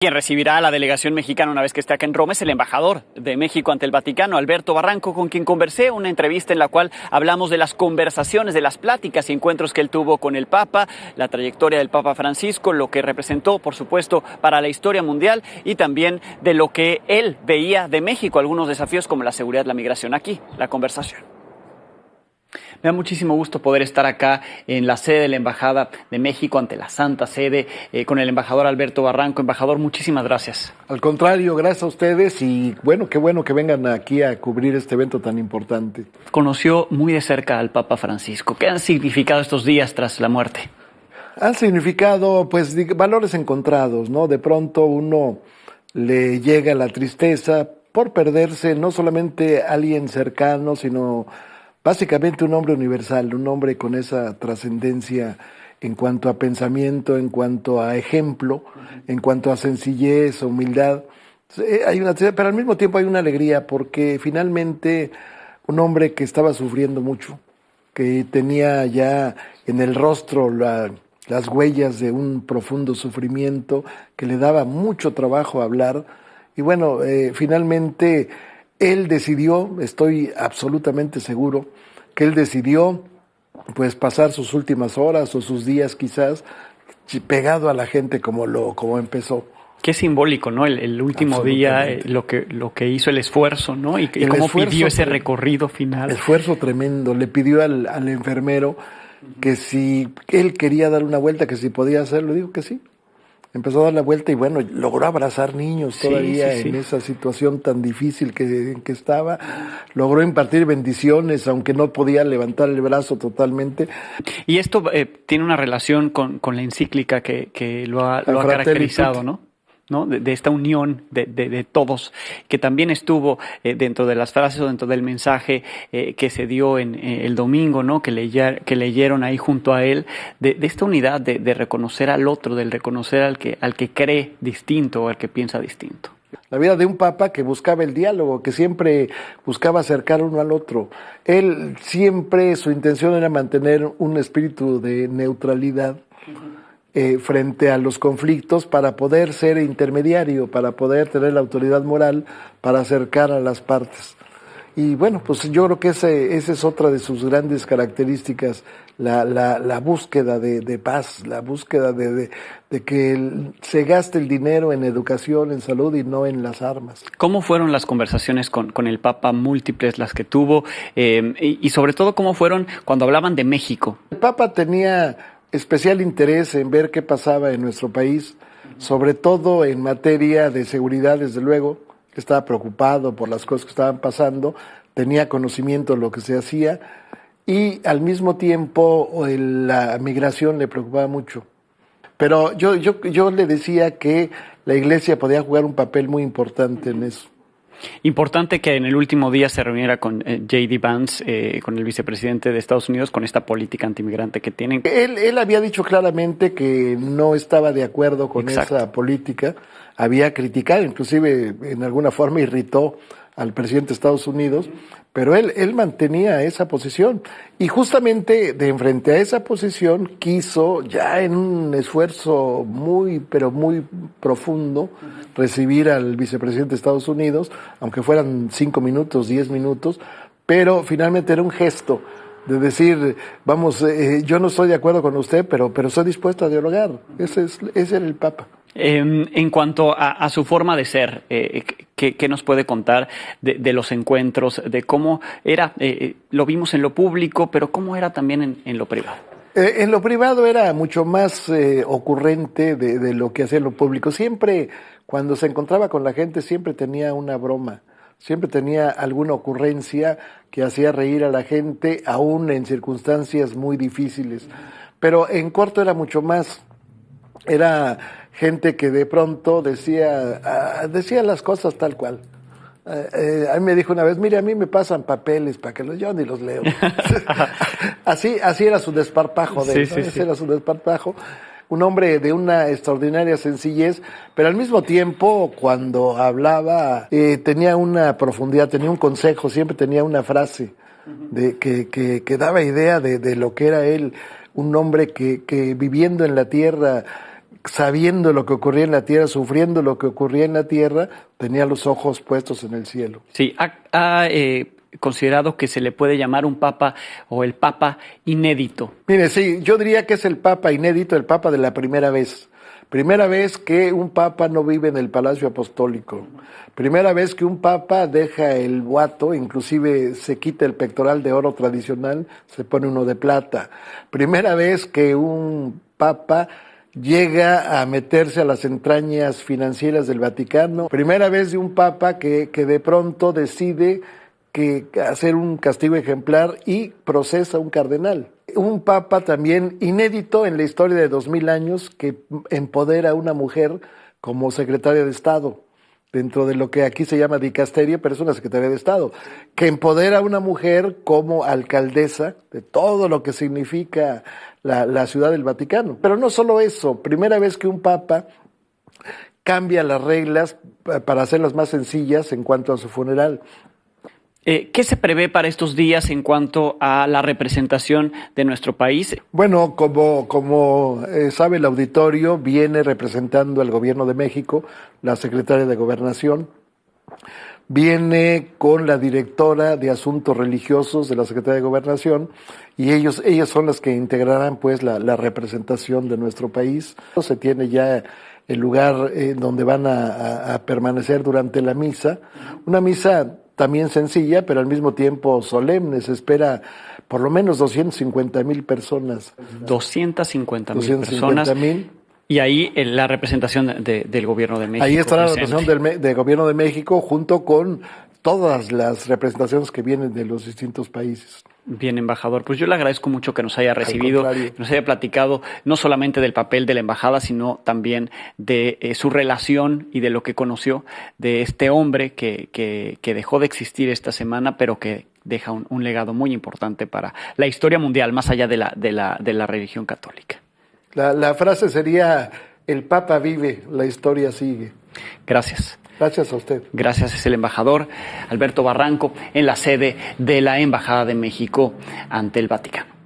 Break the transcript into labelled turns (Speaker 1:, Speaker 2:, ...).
Speaker 1: Quien recibirá a la delegación mexicana una vez que esté acá en Roma es el embajador de México ante el Vaticano, Alberto Barranco, con quien conversé una entrevista en la cual hablamos de las conversaciones, de las pláticas y encuentros que él tuvo con el Papa, la trayectoria del Papa Francisco, lo que representó, por supuesto, para la historia mundial y también de lo que él veía de México, algunos desafíos como la seguridad, la migración. Aquí, la conversación. Me da muchísimo gusto poder estar acá en la sede de la Embajada de México, ante la Santa Sede, con el embajador Alberto Barranco. Embajador, muchísimas gracias.
Speaker 2: Al contrario, gracias a ustedes y qué bueno que vengan aquí a cubrir este evento tan importante.
Speaker 1: Conoció muy de cerca al Papa Francisco. ¿Qué han significado estos días tras la muerte?
Speaker 2: Han significado, valores encontrados, ¿no? De pronto uno le llega la tristeza por perderse no solamente a alguien cercano, sino básicamente un hombre universal, un hombre con esa trascendencia en cuanto a pensamiento, en cuanto a ejemplo, en cuanto a sencillez, humildad. Hay una tristeza, pero al mismo tiempo hay una alegría, porque finalmente un hombre que estaba sufriendo mucho, que tenía ya en el rostro las huellas de un profundo sufrimiento, que le daba mucho trabajo hablar, y finalmente él decidió, estoy absolutamente seguro, que él decidió pasar sus últimas horas o sus días quizás pegado a la gente como empezó.
Speaker 1: Qué simbólico, ¿no? El último día, lo que hizo el esfuerzo, ¿no? Y cómo pidió ese recorrido final.
Speaker 2: Esfuerzo tremendo. Le pidió al enfermero que si él quería dar una vuelta, que si podía hacerlo, dijo que sí. Empezó a dar la vuelta y logró abrazar niños todavía en esa situación tan difícil en que estaba. Logró impartir bendiciones, aunque no podía levantar el brazo totalmente.
Speaker 1: Y esto tiene una relación con la encíclica que lo ha caracterizado, ¿no? De esta unión de todos, que también estuvo dentro de las frases o dentro del mensaje que se dio en el domingo, ¿no? Que leyeron ahí junto a él, de esta unidad de reconocer al otro, del reconocer al que cree distinto o al que piensa distinto.
Speaker 2: La vida de un papa que buscaba el diálogo, que siempre buscaba acercar uno al otro. Él siempre, su intención era mantener un espíritu de neutralidad frente a los conflictos, para poder ser intermediario, para poder tener la autoridad moral, para acercar a las partes. Y yo creo que esa es otra de sus grandes características, la búsqueda de paz, la búsqueda de que se gaste el dinero en educación, en salud y no en las armas.
Speaker 1: ¿Cómo fueron las conversaciones con el Papa, múltiples las que tuvo, y sobre todo cómo fueron cuando hablaban de México?
Speaker 2: El Papa tenía especial interés en ver qué pasaba en nuestro país, sobre todo en materia de seguridad, desde luego. Estaba preocupado por las cosas que estaban pasando, tenía conocimiento de lo que se hacía y al mismo tiempo la migración le preocupaba mucho. Pero yo le decía que la Iglesia podía jugar un papel muy importante en eso.
Speaker 1: Importante que en el último día se reuniera con J.D. Vance, con el vicepresidente de Estados Unidos, con esta política antimigrante que tienen.
Speaker 2: Él había dicho claramente que no estaba de acuerdo con esa política, había criticado, inclusive en alguna forma irritó al presidente de Estados Unidos, pero él mantenía esa posición y justamente de enfrente a esa posición quiso, ya en un esfuerzo muy profundo, recibir al vicepresidente de Estados Unidos, aunque fueran 5 minutos, 10 minutos, pero finalmente era un gesto de decir, yo no estoy de acuerdo con usted, pero estoy dispuesto a dialogar. Ese era el Papa.
Speaker 1: En cuanto a su forma de ser, ¿qué nos puede contar de los encuentros, de cómo era? Lo vimos en lo público, pero ¿cómo era también en lo privado?
Speaker 2: En lo privado era mucho más ocurrente de lo que hacía en lo público. Siempre, cuando se encontraba con la gente, siempre tenía una broma. Siempre tenía alguna ocurrencia que hacía reír a la gente, aún en circunstancias muy difíciles. Pero en corto era mucho más. Era gente que de pronto decía las cosas tal cual. A mí me dijo una vez, mire, a mí me pasan papeles para que yo ni los leo. Así era su desparpajo. Era su desparpajo. Un hombre de una extraordinaria sencillez, pero al mismo tiempo, cuando hablaba, tenía una profundidad, tenía un consejo, siempre tenía una frase que daba idea de lo que era él, un hombre que viviendo en la tierra sabiendo lo que ocurría en la tierra, sufriendo lo que ocurría en la tierra, tenía los ojos puestos en el cielo.
Speaker 1: Sí, ha considerado que se le puede llamar un papa o el papa inédito.
Speaker 2: Mire, sí, yo diría que es el papa inédito, el papa de la primera vez. Primera vez que un papa no vive en el Palacio Apostólico. Primera vez que un papa deja el boato, inclusive se quita el pectoral de oro tradicional, se pone uno de plata. Primera vez que un papa llega a meterse a las entrañas financieras del Vaticano. Primera vez de un papa que de pronto decide hacer un castigo ejemplar y procesa a un cardenal. Un papa también inédito en la historia de 2000 años que empodera a una mujer como secretaria de Estado, dentro de lo que aquí se llama dicasterio, pero es una secretaria de Estado, que empodera a una mujer como alcaldesa de todo lo que significa la ciudad del Vaticano. Pero no solo eso, primera vez que un papa cambia las reglas para hacerlas más sencillas en cuanto a su funeral.
Speaker 1: ¿Qué se prevé para estos días en cuanto a la representación de nuestro país?
Speaker 2: Bueno, como sabe el auditorio, viene representando al Gobierno de México, la secretaria de Gobernación, viene con la directora de Asuntos Religiosos de la Secretaría de Gobernación, y ellos son los que integrarán pues la representación de nuestro país. Se tiene ya el lugar donde van a permanecer durante la misa, una misa también sencilla, pero al mismo tiempo solemne. Se espera por lo menos 250,000 personas.
Speaker 1: 250,000 personas. Y ahí la representación del Gobierno de México.
Speaker 2: Ahí está la representación del Gobierno de México junto con todas las representaciones que vienen de los distintos países.
Speaker 1: Bien, embajador, pues yo le agradezco mucho que nos haya recibido, que nos haya platicado no solamente del papel de la embajada, sino también de su relación y de lo que conoció de este hombre que dejó de existir esta semana, pero que deja un legado muy importante para la historia mundial, más allá de la religión católica.
Speaker 2: La frase sería: el Papa vive, la historia sigue.
Speaker 1: Gracias.
Speaker 2: Gracias a usted.
Speaker 1: Gracias, es el embajador Alberto Barranco en la sede de la Embajada de México ante el Vaticano.